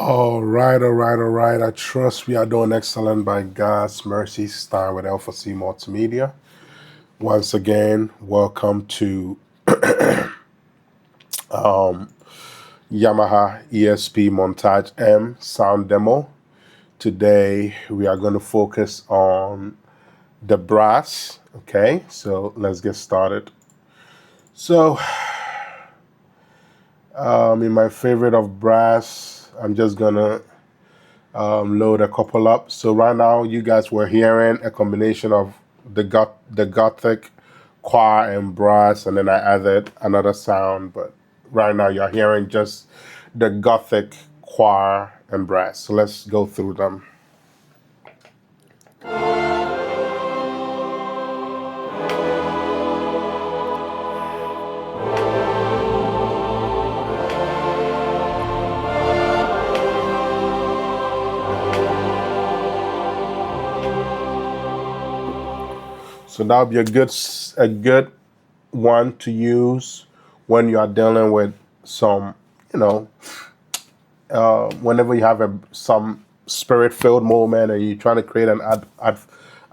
All right. I trust we are doing excellent by God's mercy. Starting with Alpha C Multimedia. Once again, welcome to Yamaha ESP Montage M sound demo. Today we are going to focus on the brass. Okay, so let's get started. So, in my favorite of brass, I'm just gonna load a couple up. So right now, you guys were hearing a combination of the Gothic choir and brass, and then I added another sound. But right now, you're hearing just the Gothic choir and brass. So let's go through them. So that'll be a good one to use when you are dealing with some, whenever you have some spirit-filled moment and you're trying to create an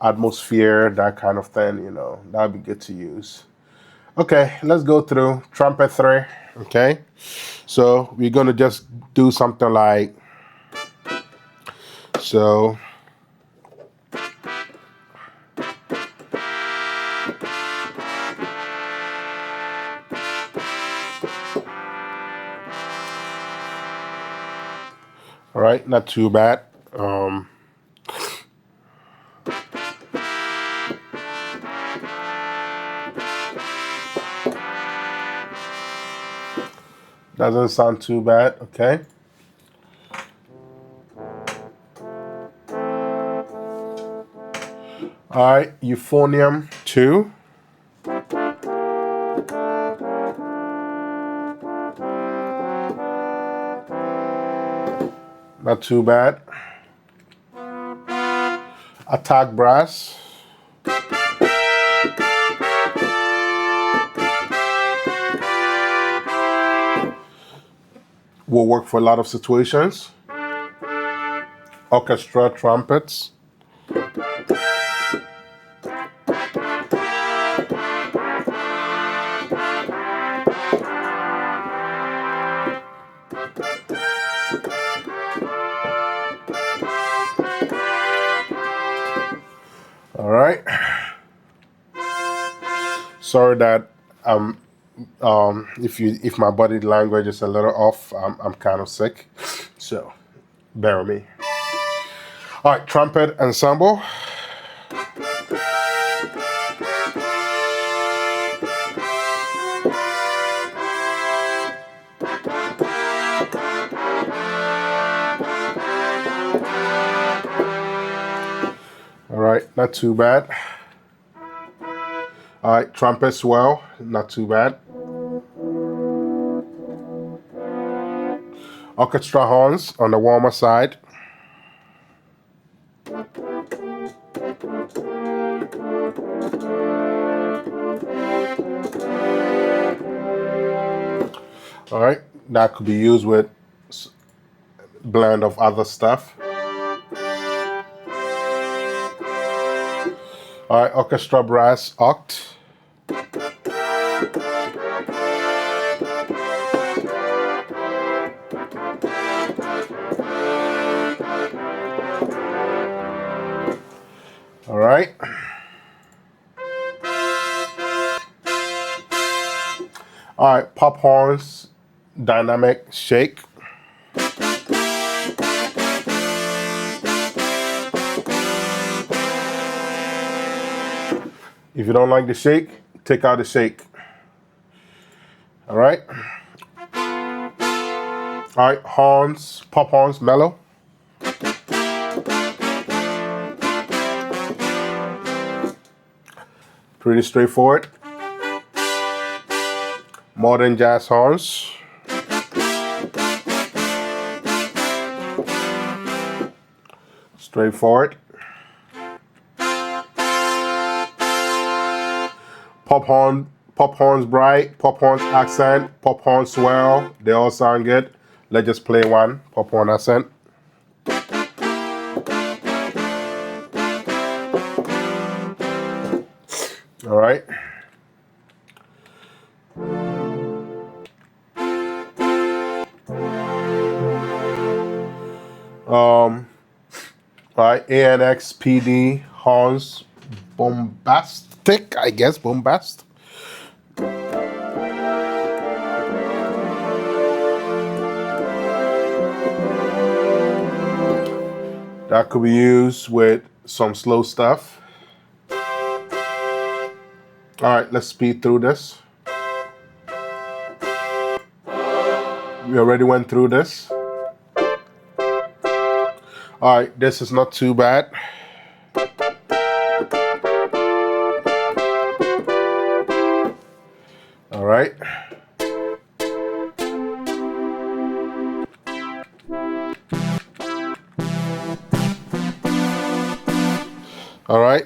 atmosphere, that kind of thing, that'd be good to use. Okay, let's go through trumpet 3. Okay, so we're gonna just do something like so. All right, not too bad. Doesn't sound too bad. Okay. All right, euphonium 2. Not too bad. Attack brass. Will work for a lot of situations. Orchestra trumpets. All right. Sorry that if my body language is a little off, I'm kind of sick, so bear with me. All right, trumpet ensemble. All right, not too bad. All right, trumpet swell, not too bad. Orchestra horns on the warmer side. All right, that could be used with blend of other stuff. All right, orchestra brass oct. All right. All right, pop horns, dynamic shake. If you don't like the shake, take out the shake. All right. All right, horns, pop horns, mellow. Pretty straightforward. Modern jazz horns. Straightforward. Pop horns bright, pop horns accent, pop horns swell. They all sound good. Let's just play one, pop one accent. All right. All right, ANX PD horns, bombastic, I guess, bombast. That could be used with some slow stuff. All right, let's speed through this. We already went through this. All right, this is not too bad. All right. All right.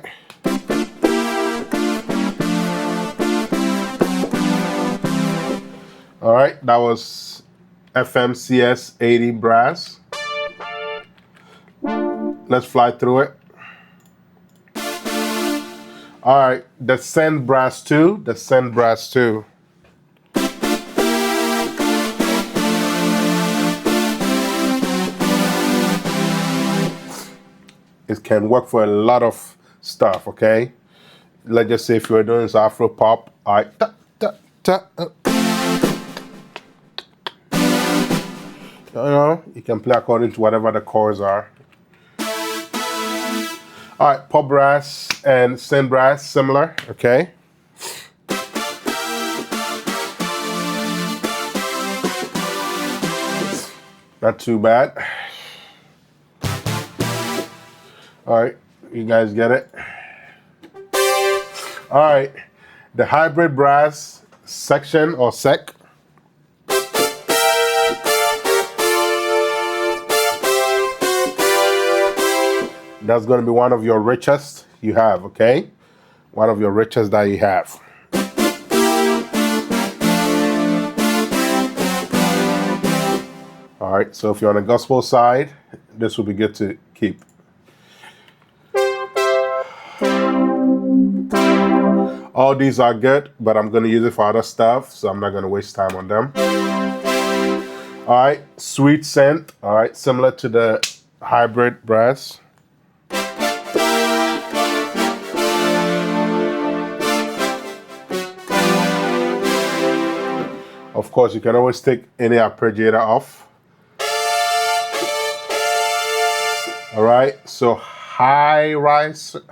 All right, that was FMCS 80 brass. Let's fly through it. All right, the send brass 2, the send brass 2. It can work for a lot of stuff, okay? Let's just say if you're doing this Afro pop, all right, ta, ta, ta, you know, you can play according to whatever the chords are. All right, pop brass and send brass, similar, okay? Not too bad. All right, you guys get it? All right, the hybrid brass section or sec. That's going to be one of your richest you have, okay? One of your richest that you have. All right, so if you're on the gospel side, this will be good to keep. All these are good, but I'm going to use it for other stuff, so I'm not going to waste time on them. All right, sweet scent. All right, similar to the hybrid brass. Of course, you can always take any arpeggiator off. All right, so high riser.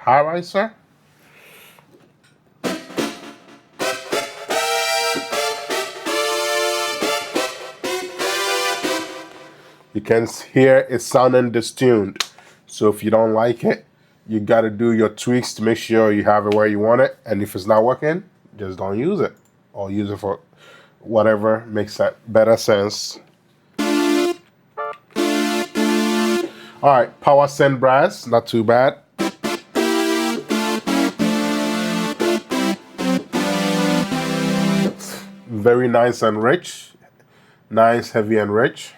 You can hear it sounding distuned. So if you don't like it, you got to do your tweaks to make sure you have it where you want it. And if it's not working, just don't use it, or use it for whatever makes that better sense. All right, power send brass, not too bad. Very nice and rich. Nice, heavy and rich.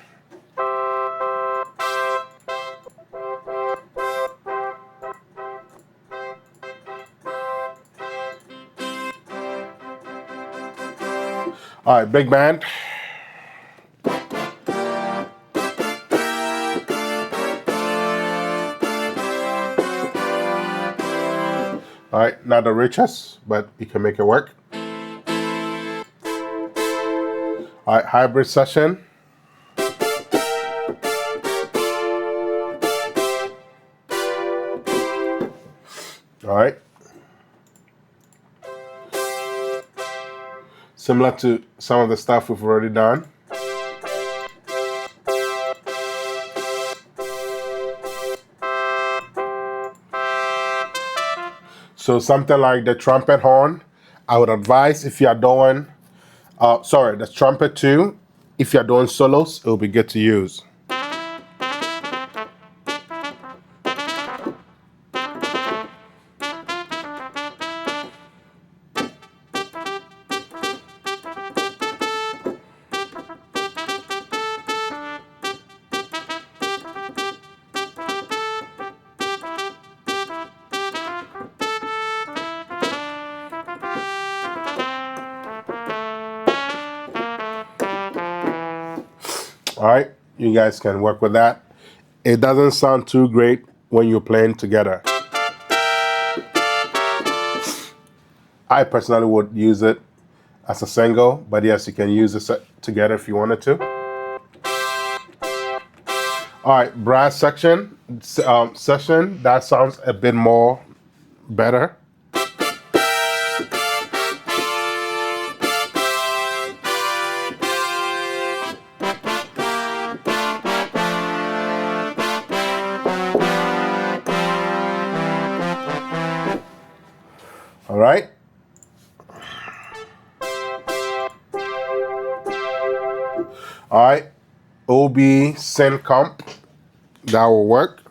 All right, big band. All right, not the richest, but you can make it work. All right, hybrid session. All right. Similar to some of the stuff we've already done. So something like the trumpet horn, I would advise if you are doing, the trumpet too, if you're doing solos, it will be good to use. All right, you guys can work with that. It doesn't sound too great when you're playing together. I personally would use it as a single, but yes, you can use it together if you wanted to. All right, brass section, session, that sounds a bit more better. All right. All right, OB sync comp, that will work.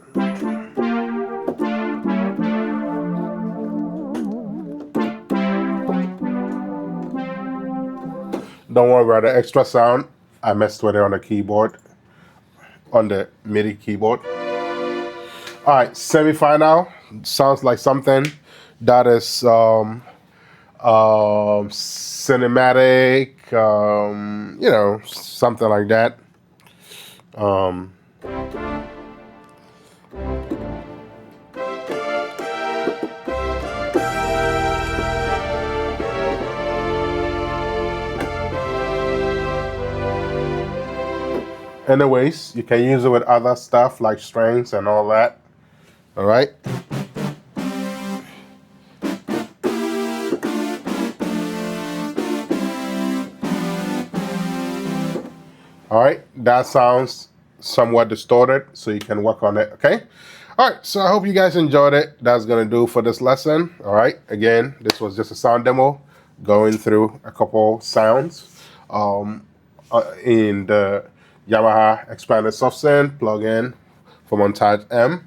Don't worry about the extra sound. I messed with it on the keyboard, on the MIDI keyboard. All right, semi-final sounds like something that is cinematic, you know, something like that. Anyways, you can use it with other stuff like strings and all that. All right. All right, that sounds somewhat distorted, so you can work on it, okay? All right, so I hope you guys enjoyed it. That's gonna do for this lesson, all right? Again, this was just a sound demo, going through a couple sounds in the Yamaha Expanded Soft Synth plugin for Montage M.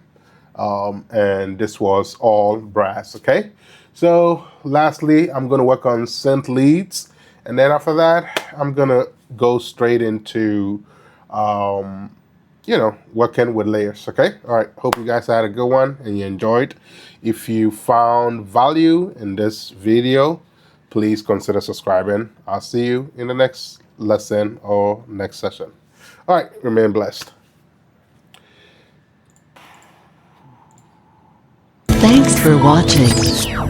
And this was all brass, okay? So lastly, I'm gonna work on synth leads, and then after that, I'm gonna go straight into, you know, working with layers, okay? All right, hope you guys had a good one and you enjoyed. If you found value in this video, please consider subscribing. I'll see you in the next lesson or next session. All right, remain blessed. Thanks for watching.